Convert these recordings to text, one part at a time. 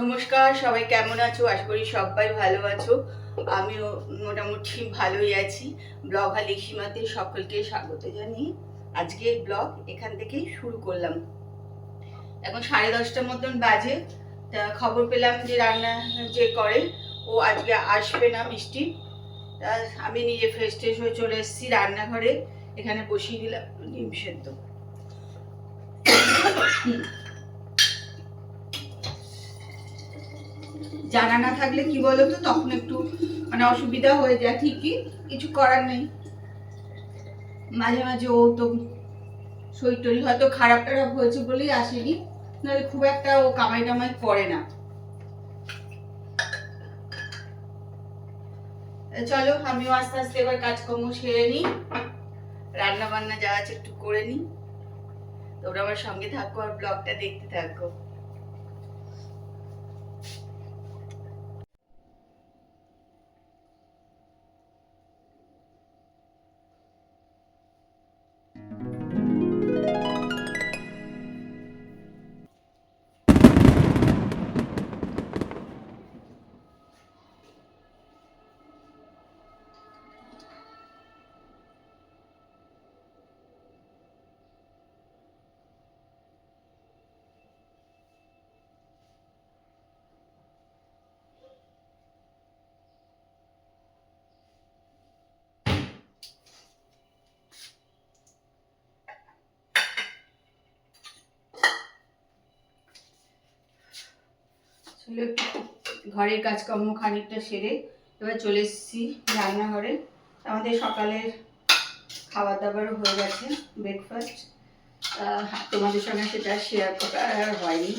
নমস্কার, সবাই কেমন আছো? আশা করি সবাই ভালো আছো। আমিও মোটামুটি ভালোই আছি। ব্লগ আর লিখিমাতে সকলকে স্বাগত জানিয়ে আজকের ব্লগ এখান থেকেই শুরু করলাম। এখন 10:30 মতন বাজে। তা খবর পেলাম যে রান্না যে করে ও আজকে আসবে না, মিষ্টি। তা আমি নিজে ফ্রেশ ট্রেশ হয়ে চলে এসেছি রান্নাঘরে। এখানে বসিয়ে দিলাম ডিম সেদ্ধ। জানা না থাকলে কি বলতো, তখন একটু অসুবিধা হয়ে যায়। ঠিকই, কিছু করার নেই। মাঝে মাঝে ও তো শরীর টরীর হয়তো খারাপ টারাপ হয়েছে বলেই আসেনি, নাহলে খুব একটা ও কামাই টামাই করে না। চলো আমিও আস্তে আস্তে এবার কাজকর্ম সেরে নিই, রান্না বান্না যা আছে একটু করে নিই। তোমরা আমার সঙ্গে থাকো আর ব্লগটা দেখতে থাকো। ঘরের কাজকর্ম খানিকটা সেরে এবার চলে এসেছি রান্নাঘরে। আমাদের সকালের খাবার দাবারও হয়ে গেছে, ব্রেকফাস্ট। তোমাদের সঙ্গে সেটা শেয়ার করা আর হয়নি।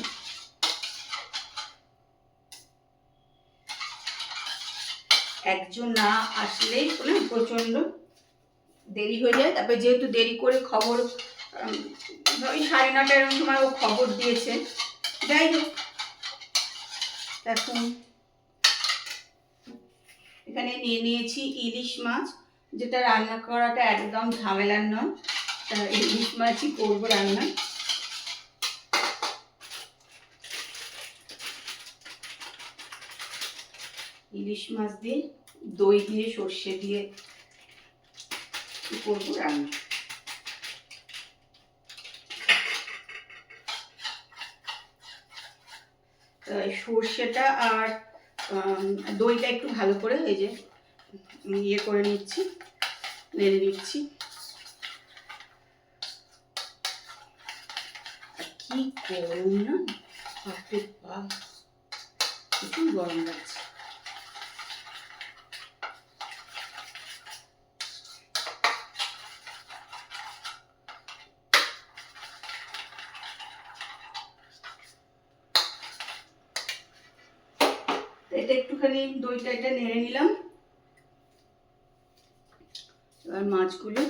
একজন না আসলেই প্রচন্ড দেরি হয়ে যায়। তারপরে যেহেতু দেরি করে খবর, ওই 9:30 এরকম সময় ও খবর দিয়েছে। যাই হোক, এখন এখানে নিয়ে নিয়েছি ইলিশ মাছ, যেটা রান্না করাটা একদম ঝামেলার নয়। ইলিশ মাছই করবো রান্না। ইলিশ মাছ দিয়ে দই দিয়ে সর্ষে দিয়ে করবো রান্না। সর্ষেটা আর দইটা একটু ভালো করে এই যে ইয়ে করে নিচ্ছি, নেড়ে নিচ্ছি। কি গরম না, বাপরে বাপ, প্রচুর গরম লাগছে। এটা একটুখানি দইটা এটা নেড়ে নিলাম। এবার মাছগুলো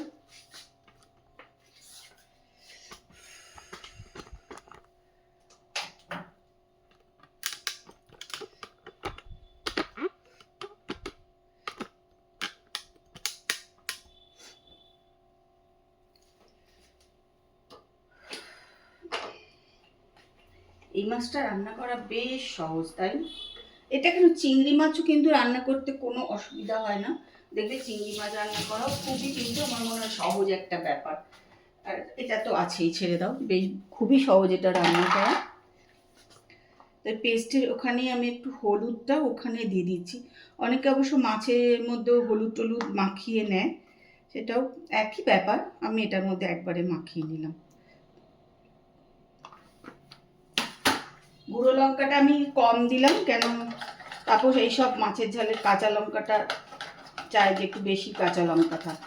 এই মাছটা রান্না করা বেশ সহজ, তাই এটা কিন্তু চিংড়ি মাছও কিন্তু রান্না করতে কোনো অসুবিধা হয় না। দেখবে চিংড়ি মাছ রান্না করাও খুবই কিন্তু আমার মনে হয় সহজ একটা ব্যাপার। আর এটা তো আছেই, ছেড়ে দাও, বেশ খুবই সহজ এটা রান্না করা। তাই পেস্টের ওখানেই আমি একটু হলুদটা ওখানে দিয়ে দিচ্ছি। অনেকে অবশ্য মাছের মধ্যেও হলুদ টলুদ মাখিয়ে নেয়, সেটাও একই ব্যাপার। আমি এটার মধ্যে একবারে মাখিয়ে নিলাম। গুঁড়ো লঙ্কাটা আমি কম দিলাম, কেন তারপর এইসব মাছের ঝালে কাঁচা লঙ্কাটা চাই যে একটু বেশি কাঁচা লঙ্কা থাক।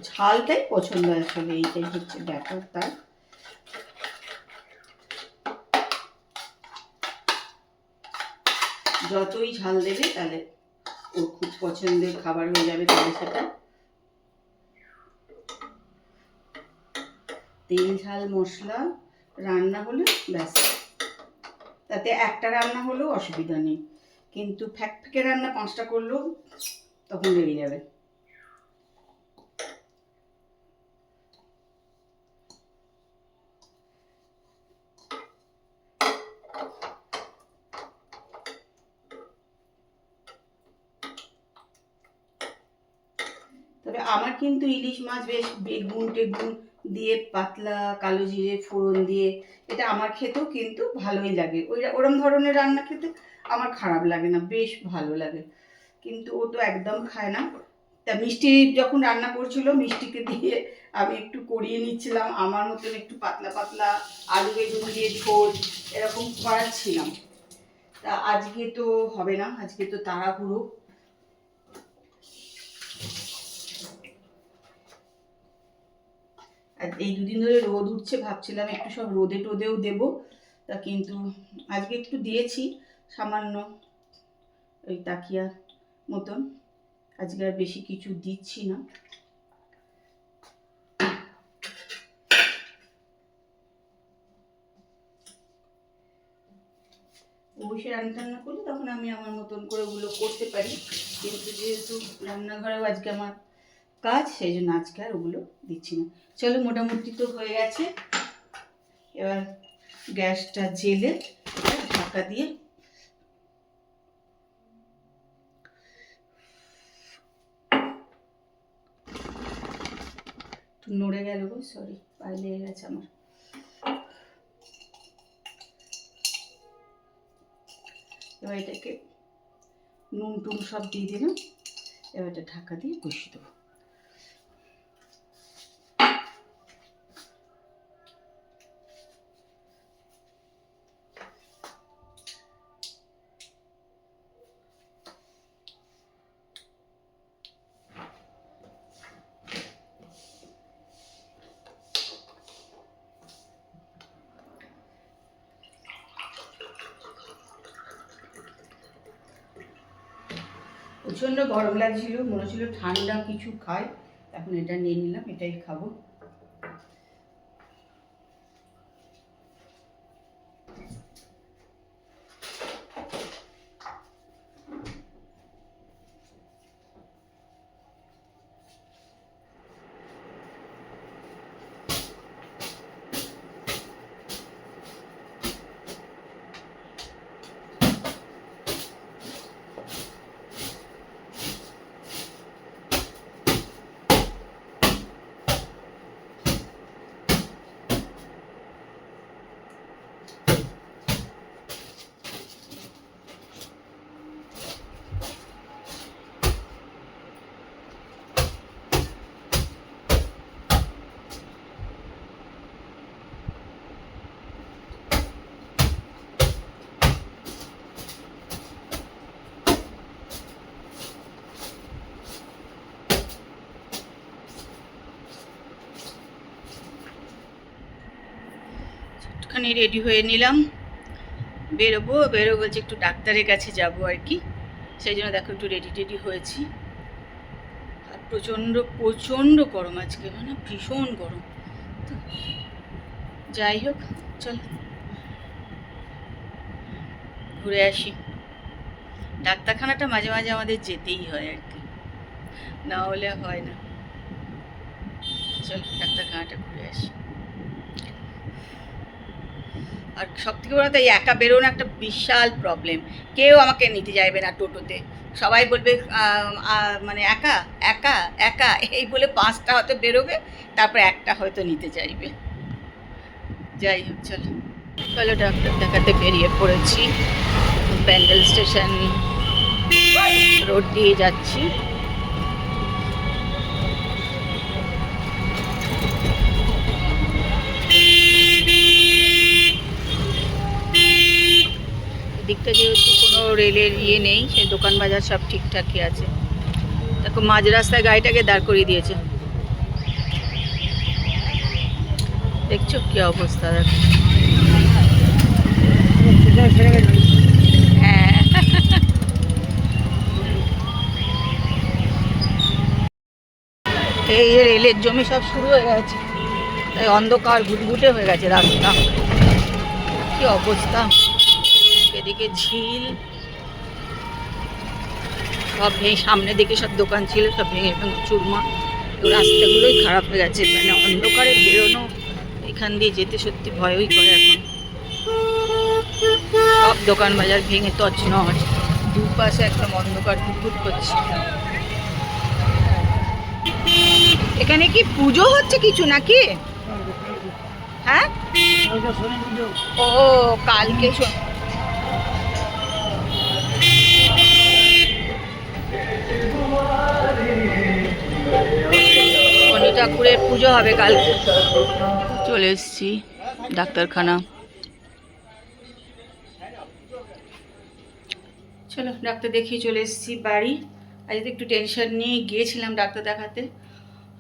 ঝালটাই পছন্দ আসলে, এইটাই হচ্ছে ব্যাপার তার। যতই ঝাল দেবে তাহলে ওর খুব পছন্দের খাবার হয়ে যাবে তাহলে সেটা। তেল ঝাল মশলা রান্না হলে ব্যাস, তাতে একটা রান্না হলেও অসুবিধা নেই, কিন্তু ফ্যাকফ্যাকে রান্না 5টা করলেও তখন লেগে যাবে। তবে আমার কিন্তু ইলিশ মাছ বেশ বেগুন টেগুন দিয়ে পাতলা কালো জিরে ফোড়ন দিয়ে, এটা আমার খেতেও কিন্তু ভালোই লাগে। ওরম ধরনের রান্না খেতে আমার খারাপ লাগে না, বেশ ভালো লাগে। কিন্তু ও তো একদম খায় না। তা মিষ্টি যখন রান্না করছিল, মিষ্টিকে দিয়ে আমি একটু করিয়ে নিচ্ছিলাম আমার মতন একটু পাতলা পাতলা আলু বেগুন দিয়ে ঝোল এরকম করাচ্ছিলাম। তা আজকে তো হবে না, আজকে তো তাড়াহুড়ো। আর এই দুদিন ধরে রোদ উঠছে, ভাবছিলাম একটু সব রোদে টোদেও দেবো, তা কিন্তু আজকে একটু দিয়েছি সামান্য ওই তাকিয়া মতন, আজকে আর বেশি কিছু দিচ্ছি না। অবশ্যই রান্না করলে তখন আমি আমার মতন করে ওগুলো করতে পারি, কিন্তু যেহেতু রান্নাঘরেও আজকে আমার কাজ, সেই জন্য আজকে আর ওগুলো দিচ্ছি না। চলো মোটামুটি তো হয়ে গেছে, এবার গ্যাসটা জেলে ঢাকা দিয়ে নড়ে গেল গো, সরি পায়ে লেগে গেছে আমার। এবার এটাকে নুন টুন সব দিয়ে দিলাম, এবার এটা ঢাকা দিয়ে বসিয়ে দেবো। প্রচণ্ড গরম লাগছিল, মনে হচ্ছিল ঠান্ডা কিছু খাই, এখন এটা নিয়ে নিলাম, এটাই খাবো। একটুখানি রেডি হয়ে নিলাম, বেরোবো বলছি একটু ডাক্তারের কাছে যাবো আর কি, সেই জন্য দেখো একটু রেডি টেডি হয়েছি। আর প্রচণ্ড প্রচণ্ড গরম আজকে, মানে ভীষণ গরম। তো যাই হোক, চল ঘুরে আসি। ডাক্তারখানাটা মাঝে মাঝে আমাদের যেতেই হয় আর কি, না হলে হয় না। চল ডাক্তারখানাটা ঘুরে আসি। আর সব থেকে বড় কথা, এই একা বেরোনো একটা বিশাল প্রবলেম, কেউ আমাকে নিতে যাইবে না টোটোতে, সবাই বলবে মানে একা একা একা, এই বলে 5টা হয়তো বেরোবে, তারপর একটা হয়তো নিতে চাইবে। যাই হোক চলো, চলো ডাক্তার দেখাতে বেরিয়ে পড়েছি, ব্যান্ডেল স্টেশন রোড দিয়ে যাচ্ছি। দিকটা যেহেতু কোনো রেলের ইয়ে নেই, সেই দোকান বাজার সব ঠিকঠাকই আছে। দেখো মাঝ রাস্তায় গাড়িটাকে দাঁড় করিয়ে দিয়েছে। দেখছো কি অবস্থা, দেখো। হ্যাঁ, এই রেলের জমি সব শুরু হয়ে গেছে, তাই অন্ধকার ঘুটঘুটে হয়ে গেছে রাস্তা। কি অবস্থা, এদিকে ঝিল, সব ভেঙে, সামনে দিকে সব দোকান ছিল সব ভেঙে ভেঙে চুরমা। রাস্তাগুলোই খারাপ হয়ে গেছে, মানে অন্ধকারে বেরোনো এখান দিয়ে যেতে সত্যি ভয়ই করে এখন। সব দোকান বাজার ভেঙে তছনছ, দুপাশে একদম অন্ধকার ঘুটঘুট করছে। এখানে কি পুজো হচ্ছে কিছু নাকি? হ্যাঁ, ও কালকে শনি ঠাকুরের পুজো হবে কালকে। চলে এসছি ডাক্তারখানা। চলো ডাক্তার দেখিয়ে চলে এসেছি বাড়ি। আজ তো একটু টেনশন নিয়ে গিয়েছিলাম ডাক্তার দেখাতে,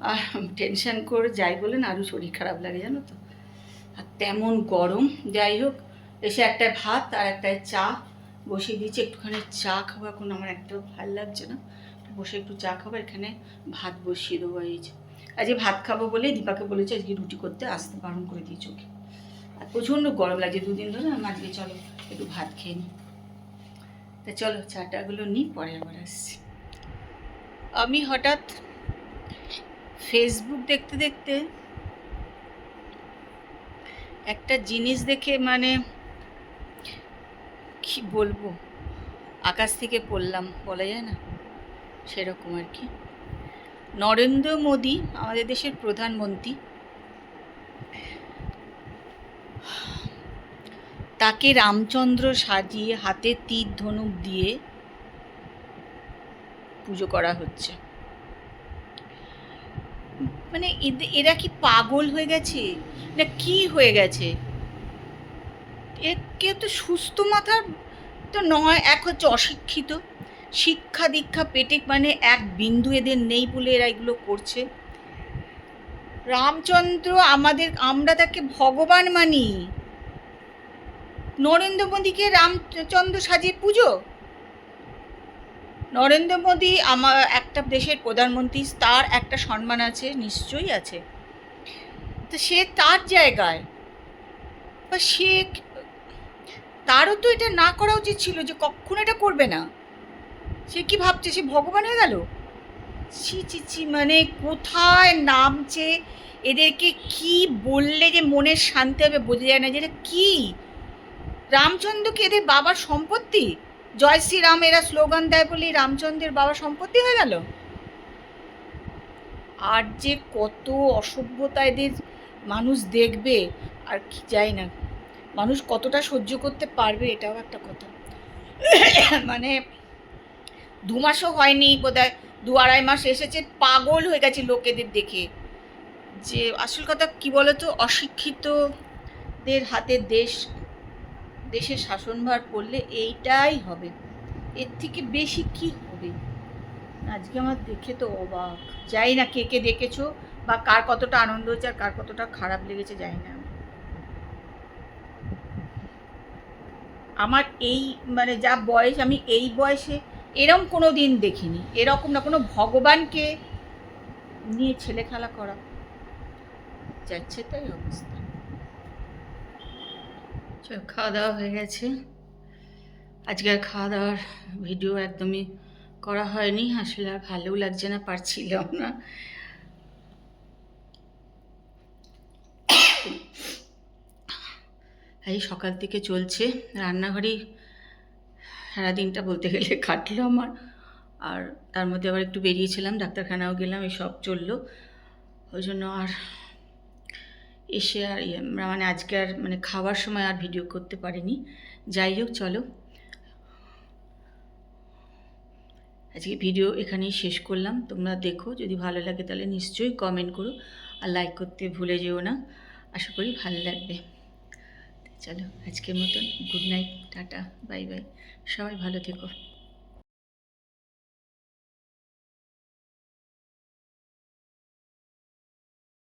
আর টেনশন করে যাই বলে না আরও শরীর খারাপ লাগে জানো তো, আর তেমন গরম। যাই হোক, এসে একটা ভাত আর একটা চা বসিয়ে দিয়েছি, একটুখানি চা খাবো। এখন আমার একটাও ভালো লাগছে না, বসে একটু চা খাবো। এখানে ভাত বসিয়ে দেবো। এই যে আজকে ভাত খাবো বলে দীপাকে বলেছে আজকে রুটি করতে আসতে বারণ করে দিয়েছে ওকে। আর প্রচণ্ড গরম লাগছে দুদিন ধরে, আমি আজকে চলো একটু ভাত খেয়ে নিই। তা চলো চাটাগুলো নিই, পরে আবার আসছি। আমি হঠাৎ ফেসবুক দেখতে দেখতে একটা জিনিস দেখে, মানে কি বলবো, আকাশ থেকে পড়লাম বলা যায় না, সেরকম আর কি। নরেন্দ্র মোদী আমাদের দেশের প্রধানমন্ত্রী, তাকে রামচন্দ্র সাজিয়ে হাতে তীর ধনুক দিয়ে পুজো করা হচ্ছে। মানে এরা কি পাগল হয়ে গেছে না কি হয়ে গেছে? কেউ তো সুস্থ মাথার তো নয়। এক হচ্ছে অশিক্ষিত, শিক্ষা দীক্ষা পেটে মানে এক বিন্দু এদের নেই বলে এরা এগুলো করছে। রামচন্দ্র আমাদের, আমরা তাকে ভগবান মানি, নরেন্দ্র মোদীকে রামচন্দ্র সাজিয়ে পুজো? নরেন্দ্র মোদী আমার একটা দেশের প্রধানমন্ত্রী, তার একটা সম্মান আছে, নিশ্চয়ই আছে। তো সে তার জায়গায়, বা সে, তারও তো এটা না করা উচিত ছিল, যে কখনো এটা করবে না। সে কি ভাবছে সে ভগবান হয়ে গেল? ছি ছি ছি, মানে কোথায় নামছে, এদেরকে কি বললে যে মনের শান্তি হবে বোঝা যায় না। যেটা কি, রামচন্দ্রকে এদের বাবার সম্পত্তি, জয় শ্রীরাম এরা স্লোগান দেয় বলে রামচন্দ্রের বাবার সম্পত্তি হয়ে গেল। আর যে কত অসভ্যতা এদের মানুষ দেখবে, আর কি যাই না, মানুষ কতটা সহ্য করতে পারবে এটাও একটা কথা। মানে 2 মাসও হয়নি বোধহয়, 2-2.5 মাস এসেছে, পাগল হয়ে গেছে লোকেদের দেখে। যে আসল কথা কি বলতো, অশিক্ষিতদের হাতে দেশের শাসনভার পড়লে এইটাই হবে, এর থেকে বেশি কি হবে? আজকে আমার দেখে তো অবাক। যাই না কে কে দেখেছো, বা কার কতটা আনন্দ হচ্ছে আর কার কতটা খারাপ লেগেছে জানি না। আমার এই মানে যা বয়স, আমি এই বয়সে এরকম কোনো দিন দেখিনি, এরকম না কোনো ভগবানকে নিয়ে ছেলে খেলা করা যাচ্ছে, তাই অবস্থা। খাওয়া দাওয়া হয়ে গেছে। আজকে আর খাওয়া দাওয়ার ভিডিও একদমই করা হয়নি, আসলে আর ভালোও লাগছে না, পারছিলাম না। এই সকাল থেকে চলছে রান্নাঘরেই সারাদিনটা বলতে গেলে কাটলো আমার। আর তার মধ্যে আবার একটু বেরিয়েছিলাম, ডাক্তারখানাও গেলাম, এই সব চললো। ওই জন্য আর এসে আর মানে আজকে আর মানে খাওয়ার সময় আর ভিডিও করতে পারিনি। যাই হোক চলো, আজকে ভিডিও এখানেই শেষ করলাম। তোমরা দেখো, যদি ভালো লাগে তাহলে নিশ্চয়ই কমেন্ট করো, আর লাইক করতে ভুলে যেও না। আশা করি ভালো লাগবে। চলো আজকের মতন good night, tata, bye bye, সবাই ভালো থেকো।